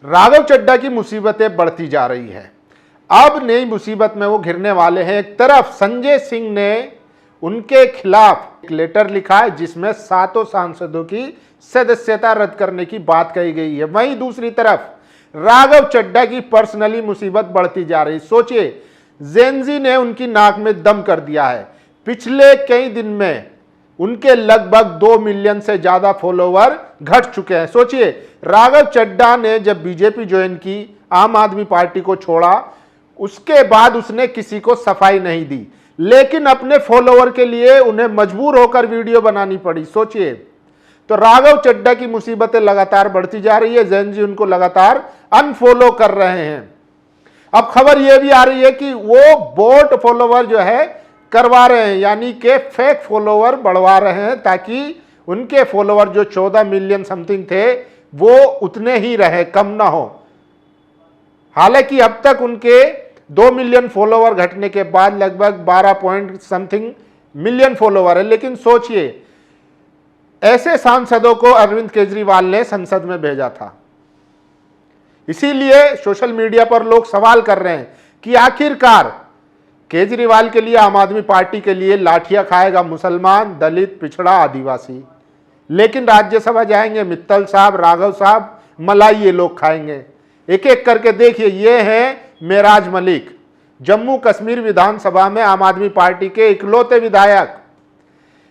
राघव चड्ढा की मुसीबतें बढ़ती जा रही है। अब नई मुसीबत में वो घिरने वाले हैं। एक तरफ संजय सिंह ने उनके खिलाफ एक लेटर लिखा है जिसमें 7 सांसदों की सदस्यता रद्द करने की बात कही गई है। वहीं दूसरी तरफ राघव चड्ढा की पर्सनली मुसीबत बढ़ती जा रही। सोचिए, जेनजी ने उनकी नाक में दम कर दिया है। पिछले कई दिन में उनके लगभग 2 मिलियन से ज्यादा फॉलोवर घट चुके हैं। सोचिए, राघव चड्ढा ने जब बीजेपी ज्वाइन की, आम आदमी पार्टी को छोड़ा, उसके बाद उसने किसी को सफाई नहीं दी, लेकिन अपने फॉलोवर के लिए उन्हें मजबूर होकर वीडियो बनानी पड़ी। सोचिए, तो राघव चड्ढा की मुसीबतें लगातार बढ़ती जा रही है। जैन जी उनको लगातार अनफॉलो कर रहे हैं। अब खबर यह भी आ रही है कि वो बोट फॉलोवर जो है करवा रहे हैं, यानी कि फेक फॉलोवर बढ़वा रहे हैं ताकि उनके फॉलोवर जो 14 मिलियन समथिंग थे वो उतने ही रहे, कम ना हो। हालांकि अब तक उनके 2 मिलियन फॉलोवर घटने के बाद लगभग 12 पॉइंट समथिंग मिलियन फॉलोवर है। लेकिन सोचिए, ऐसे सांसदों को अरविंद केजरीवाल ने संसद में भेजा था। इसीलिए सोशल मीडिया पर लोग सवाल कर रहे हैं कि आखिरकार केजरीवाल के लिए, आम आदमी पार्टी के लिए लाठियां खाएगा मुसलमान, दलित, पिछड़ा, आदिवासी, लेकिन राज्यसभा जाएंगे मित्तल साहब, राघव साहब, मलाई ये लोग खाएंगे। एक एक करके देखिए, ये हैं मेराज मलिक, जम्मू कश्मीर विधानसभा में आम आदमी पार्टी के इकलौते विधायक।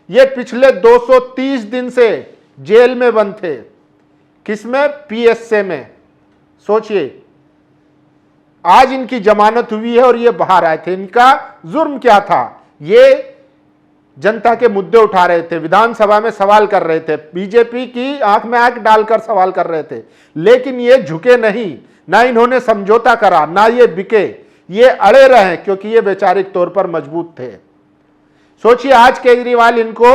ये पिछले 230 दिन से जेल में बंद थे। किसमें? पीएसए में। सोचिए, आज इनकी जमानत हुई है और ये बाहर आए थे। इनका जुर्म क्या था? ये जनता के मुद्दे उठा रहे थे, विधानसभा में सवाल कर रहे थे, बीजेपी की आंख में आंख डालकर सवाल कर रहे थे, लेकिन ये झुके नहीं, ना इन्होंने समझौता करा, ना ये बिके, ये अड़े रहे क्योंकि ये वैचारिक तौर पर मजबूत थे। सोचिए, आज केजरीवाल इनको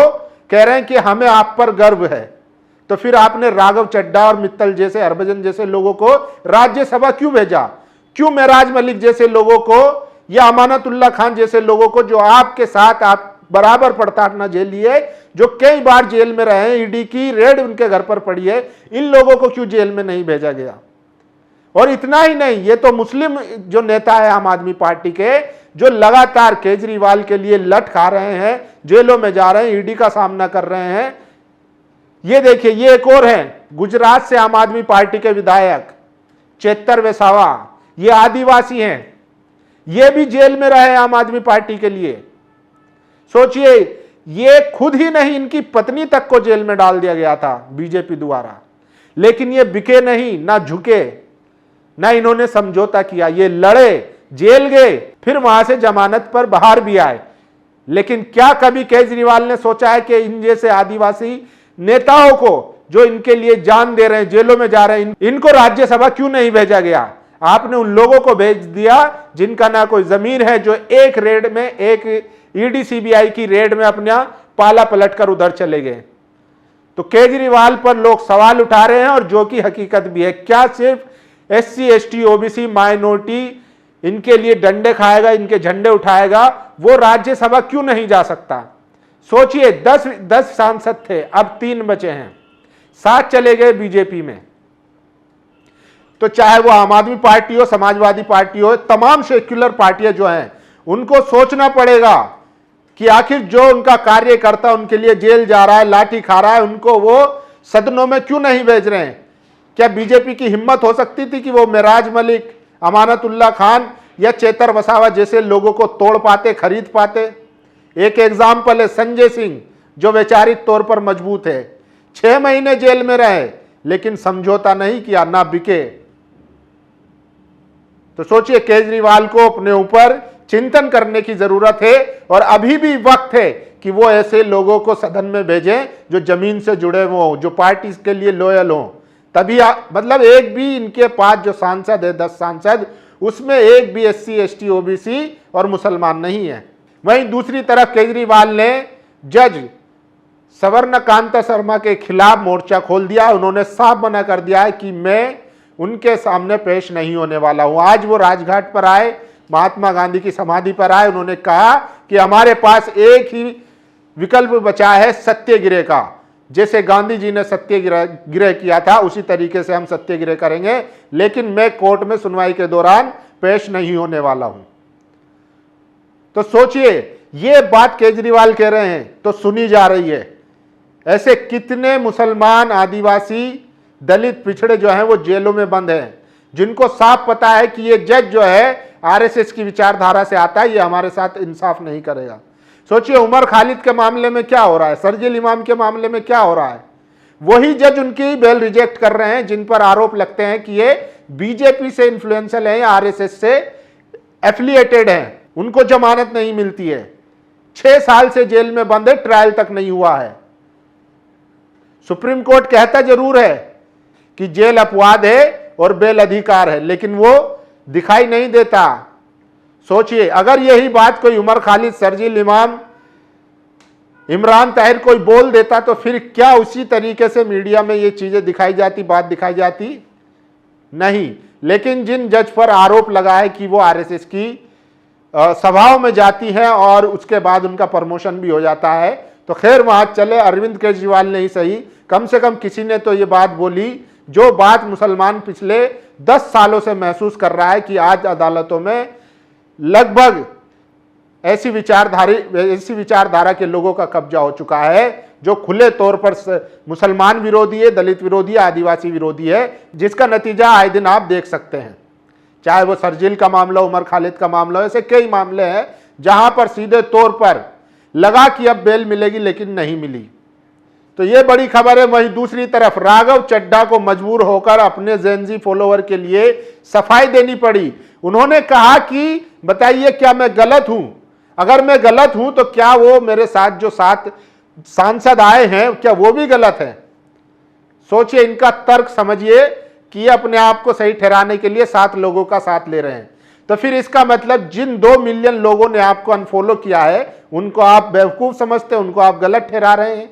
कह रहे हैं कि हमें आप पर गर्व है, तो फिर आपने राघव चड्ढा और मित्तल जैसे, हरभजन जैसे लोगों को राज्यसभा क्यों भेजा? क्यों मेराज मलिक जैसे लोगों को या अमानतुल्लाह खान जैसे लोगों को, जो आपके साथ आप बराबर पड़ताड़ना जेल लिए, जो कई बार जेल में रहे, ईडी की रेड उनके घर पर पड़ी है, इन लोगों को क्यों जेल में नहीं भेजा गया? और इतना ही नहीं, ये तो मुस्लिम जो नेता है आम आदमी पार्टी के, जो लगातार केजरीवाल के लिए लठ खा रहे हैं, जेलों में जा रहे हैं, ईडी का सामना कर रहे हैं। ये देखिए, ये एक और है, गुजरात से आम आदमी पार्टी के विधायक चेतर वसावा, ये आदिवासी हैं, ये भी जेल में रहे आम आदमी पार्टी के लिए। सोचिए, ये खुद ही नहीं, इनकी पत्नी तक को जेल में डाल दिया गया था बीजेपी द्वारा, लेकिन ये बिके नहीं, ना झुके, ना इन्होंने समझौता किया। ये लड़े, जेल गए, फिर वहां से जमानत पर बाहर भी आए। लेकिन क्या कभी केजरीवाल ने सोचा है कि इन जैसे आदिवासी नेताओं को, जो इनके लिए जान दे रहे हैं, जेलों में जा रहे हैं, इनको राज्यसभा क्यों नहीं भेजा गया? आपने उन लोगों को भेज दिया जिनका ना कोई जमीन है, जो एक रेड में, एक ईडी सीबीआई की रेड में अपना पाला पलटकर उधर चले गए। तो केजरीवाल पर लोग सवाल उठा रहे हैं, और जो कि हकीकत भी है। क्या सिर्फ एससी, एसटी, ओबीसी, माइनॉरिटी इनके लिए डंडे खाएगा, इनके झंडे उठाएगा? वो राज्यसभा क्यों नहीं जा सकता? सोचिए, 10 सांसद थे, अब 3 बचे हैं, 7 चले गए बीजेपी में। तो चाहे वो आम आदमी पार्टी हो, समाजवादी पार्टी हो, तमाम सेक्युलर पार्टियां जो हैं, उनको सोचना पड़ेगा कि आखिर जो उनका कार्यकर्ता उनके लिए जेल जा रहा है, लाठी खा रहा है, उनको वो सदनों में क्यों नहीं भेज रहे हैं? क्या बीजेपी की हिम्मत हो सकती थी कि वो मेराज मलिक, अमानतुल्लाह खान या चेतर वसावा जैसे लोगों को तोड़ पाते, खरीद पाते? एक एग्जाम्पल है संजय सिंह, जो वैचारिक तौर पर मजबूत है, 6 महीने जेल में रहे, लेकिन समझौता नहीं किया, ना बिके। तो सोचिए, केजरीवाल को अपने ऊपर चिंतन करने की जरूरत है, और अभी भी वक्त है कि वो ऐसे लोगों को सदन में भेजें जो जमीन से जुड़े हुए हों, जो पार्टी के लिए लॉयल हों। तभी मतलब एक भी इनके पास जो सांसद है, 10 सांसद, उसमें एक भी एससी, एसटी, ओबीसी और मुसलमान नहीं है। वहीं दूसरी तरफ केजरीवाल ने जज सवर्णकांता शर्मा के खिलाफ मोर्चा खोल दिया। उन्होंने साफ मना कर दिया है कि मैं उनके सामने पेश नहीं होने वाला हूं। आज वो राजघाट पर आए, महात्मा गांधी की समाधि पर आए, उन्होंने कहा कि हमारे पास एक ही विकल्प बचा है सत्याग्रह का। जैसे गांधी जी ने सत्याग्रह किया था उसी तरीके से हम सत्याग्रह करेंगे, लेकिन मैं कोर्ट में सुनवाई के दौरान पेश नहीं होने वाला हूं। तो सोचिए, ये बात केजरीवाल कह रहे हैं तो सुनी जा रही है। ऐसे कितने मुसलमान, आदिवासी, दलित, पिछड़े जो हैं वो जेलों में बंद हैं, जिनको साफ पता है कि ये जज जो है आरएसएस की विचारधारा से आता है, ये हमारे साथ इंसाफ नहीं करेगा। सोचिए उमर खालिद के मामले में क्या हो रहा है, शरजील इमाम के मामले में क्या हो रहा है। वही जज उनकी बेल रिजेक्ट कर रहे हैं जिन पर आरोप लगते हैं कि ये बीजेपी से इन्फ्लुएंशियल है या आरएसएस से एफिलिएटेड हैं, उनको जमानत नहीं मिलती है। 6 साल से जेल में बंद है, ट्रायल तक नहीं हुआ है। सुप्रीम कोर्ट कहता जरूर है कि जेल अपवाद है और बेल अधिकार है, लेकिन वो दिखाई नहीं देता। सोचिए, अगर यही बात कोई उमर खालिद, शरजील इमाम, इमरान ताहिर कोई बोल देता तो फिर क्या उसी तरीके से मीडिया में ये चीजें दिखाई जाती, बात दिखाई जाती? नहीं। लेकिन जिन जज पर आरोप लगा है कि वो आरएसएस की सभाओं में जाती है और उसके बाद उनका प्रमोशन भी हो जाता है, तो खैर वहां चले, अरविंद केजरीवाल ने ही सही, कम से कम किसी ने तो ये बात बोली जो बात मुसलमान पिछले 10 सालों से महसूस कर रहा है कि आज अदालतों में लगभग ऐसी विचारधारा के लोगों का कब्जा हो चुका है जो खुले तौर पर मुसलमान विरोधी है, दलित विरोधी है, आदिवासी विरोधी है, जिसका नतीजा आए दिन आप देख सकते हैं। चाहे वो शरजील का मामला, उमर खालिद का मामला, ऐसे कई मामले हैं जहां पर सीधे तौर पर लगा कि अब बेल मिलेगी लेकिन नहीं मिली। तो ये बड़ी खबर है। वहीं दूसरी तरफ राघव चड्ढा को मजबूर होकर अपने जेनजी फॉलोवर के लिए सफाई देनी पड़ी। उन्होंने कहा कि बताइए क्या मैं गलत हूं? अगर मैं गलत हूं तो क्या वो मेरे साथ जो 7 सांसद आए हैं क्या वो भी गलत हैं? सोचिए, इनका तर्क समझिए कि ये अपने आप को सही ठहराने के लिए 7 लोगों का साथ ले रहे हैं। तो फिर इसका मतलब जिन 2 मिलियन लोगों ने आपको अनफॉलो किया है उनको आप बेवकूफ समझते हैं, उनको आप गलत ठहरा रहे हैं।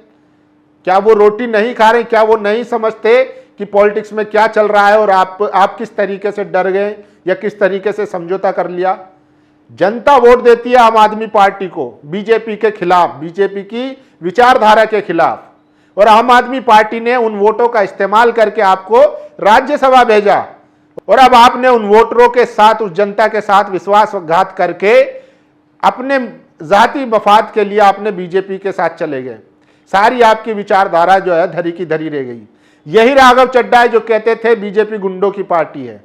क्या वो रोटी नहीं खा रहे? क्या वो नहीं समझते कि पॉलिटिक्स में क्या चल रहा है और आप किस तरीके से डर गए या किस तरीके से समझौता कर लिया? जनता वोट देती है आम आदमी पार्टी को, बीजेपी के खिलाफ, बीजेपी की विचारधारा के खिलाफ, और आम आदमी पार्टी ने उन वोटों का इस्तेमाल करके आपको राज्यसभा भेजा और अब आपने उन वोटरों के साथ, उस जनता के साथ विश्वासघात करके अपने जाति मफाद के लिए आपने बीजेपी के साथ चले गए। सारी आपकी विचारधारा जो है धरी की धरी रह गई। यही राघव चड्ढा है जो कहते थे बीजेपी गुंडों की पार्टी है।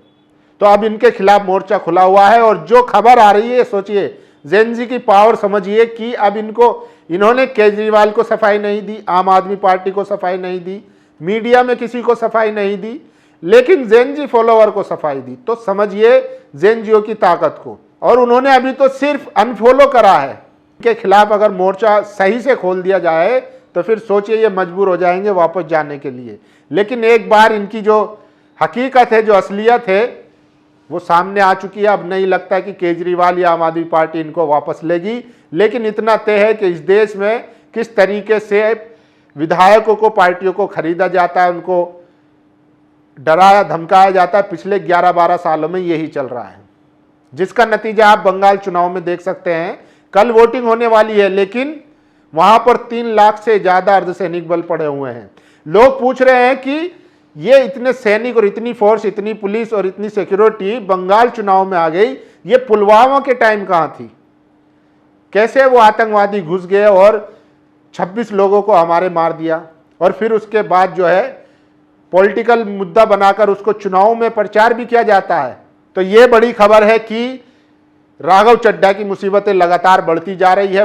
तो अब इनके खिलाफ मोर्चा खुला हुआ है और जो खबर आ रही है, सोचिए जेनजी की पावर समझिए कि अब इन्होंने केजरीवाल को सफाई नहीं दी, आम आदमी पार्टी को सफाई नहीं दी, मीडिया में किसी को सफाई नहीं दी, लेकिन जेनजी फॉलोवर को सफाई दी। तो समझिए जेनजीओ की ताकत को। और उन्होंने अभी तो सिर्फ अनफॉलो करा है। इनके खिलाफ अगर मोर्चा सही से खोल दिया जाए तो फिर सोचिए ये मजबूर हो जाएंगे वापस जाने के लिए। लेकिन एक बार इनकी जो हकीकत है, जो असलियत है, वो सामने आ चुकी है। अब नहीं लगता कि केजरीवाल या आम आदमी पार्टी इनको वापस लेगी। लेकिन इतना तय है कि इस देश में किस तरीके से विधायकों को, पार्टियों को खरीदा जाता है, उनको डराया धमकाया जाता है। पिछले 11-12 सालों में यही चल रहा है, जिसका नतीजा आप बंगाल चुनाव में देख सकते हैं। कल वोटिंग होने वाली है, लेकिन वहां पर 3 लाख से ज्यादा अर्धसैनिक बल पड़े हुए हैं। लोग पूछ रहे हैं कि ये इतने सैनिक और इतनी फोर्स, इतनी पुलिस और इतनी सिक्योरिटी बंगाल चुनाव में आ गई, ये पुलवामा के टाइम कहां थी? कैसे वो आतंकवादी घुस गए और 26 लोगों को हमारे मार दिया, और फिर उसके बाद जो है पॉलिटिकल मुद्दा बनाकर उसको चुनाव में प्रचार भी किया जाता है। तो ये बड़ी खबर है कि राघव चड्ढा की मुसीबतें लगातार बढ़ती जा रही है।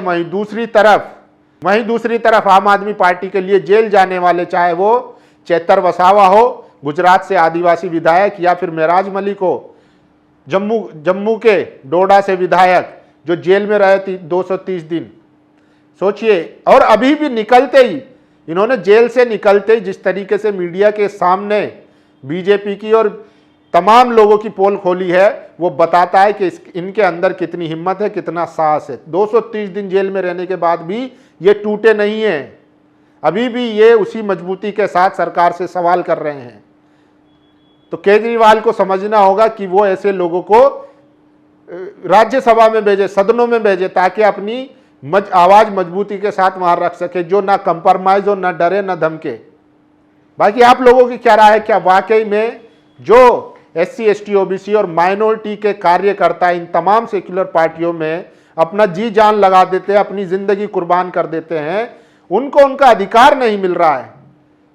वहीं दूसरी तरफ आम आदमी पार्टी के लिए जेल जाने वाले, चाहे वो चेतर वसावा हो, गुजरात से आदिवासी विधायक, या फिर मेराज मलिक हो, जम्मू के डोडा से विधायक जो जेल में रहे 230 दिन। सोचिए, और अभी भी निकलते ही, इन्होंने जेल से निकलते ही जिस तरीके से मीडिया के सामने बीजेपी की और तमाम लोगों की पोल खोली है, वो बताता है कि इनके अंदर कितनी हिम्मत है, कितना साहस है। 230 दिन जेल में रहने के बाद भी ये टूटे नहीं हैं। अभी भी ये उसी मजबूती के साथ सरकार से सवाल कर रहे हैं। तो केजरीवाल को समझना होगा कि वो ऐसे लोगों को राज्यसभा में भेजे, सदनों में भेजे, ताकि अपनी आवाज मजबूती के साथ वहां रख सके, जो ना कंप्रोमाइज हो, ना डरे, ना धमके। बाकी आप लोगों की क्या राय है? क्या वाकई में जो SC ST OBC और माइनॉरिटी के कार्यकर्ता इन तमाम सेक्युलर पार्टियों में अपना जी जान लगा देते हैं, अपनी जिंदगी कुर्बान कर देते हैं, उनको उनका अधिकार नहीं मिल रहा है,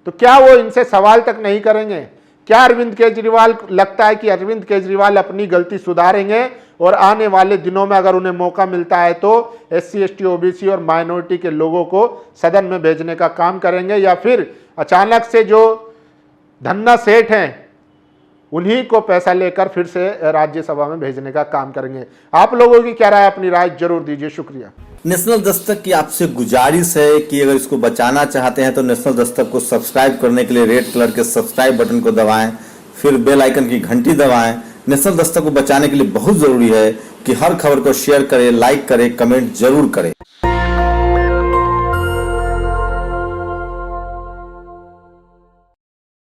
तो क्या वो इनसे सवाल तक नहीं करेंगे? क्या अरविंद केजरीवाल, लगता है कि अरविंद केजरीवाल अपनी गलती सुधारेंगे और आने वाले दिनों में अगर उन्हें मौका मिलता है तो SC ST OBC और माइनॉरिटी के लोगों को सदन में भेजने का काम करेंगे, या फिर अचानक से जो धन्ना सेठ हैं उन्हीं को पैसा लेकर फिर से राज्यसभा में भेजने का काम करेंगे? आप लोगों की क्या राय, अपनी राय जरूर दीजिए। शुक्रिया। नेशनल दस्तक की आपसे गुजारिश है कि अगर इसको बचाना चाहते हैं तो नेशनल दस्तक को सब्सक्राइब करने के लिए रेड कलर के सब्सक्राइब बटन को दबाएं, फिर बेल आइकन की घंटी दबाएं। नेशनल दस्तक को बचाने के लिए बहुत जरूरी है कि हर खबर को शेयर करें, लाइक करें, कमेंट जरूर करें।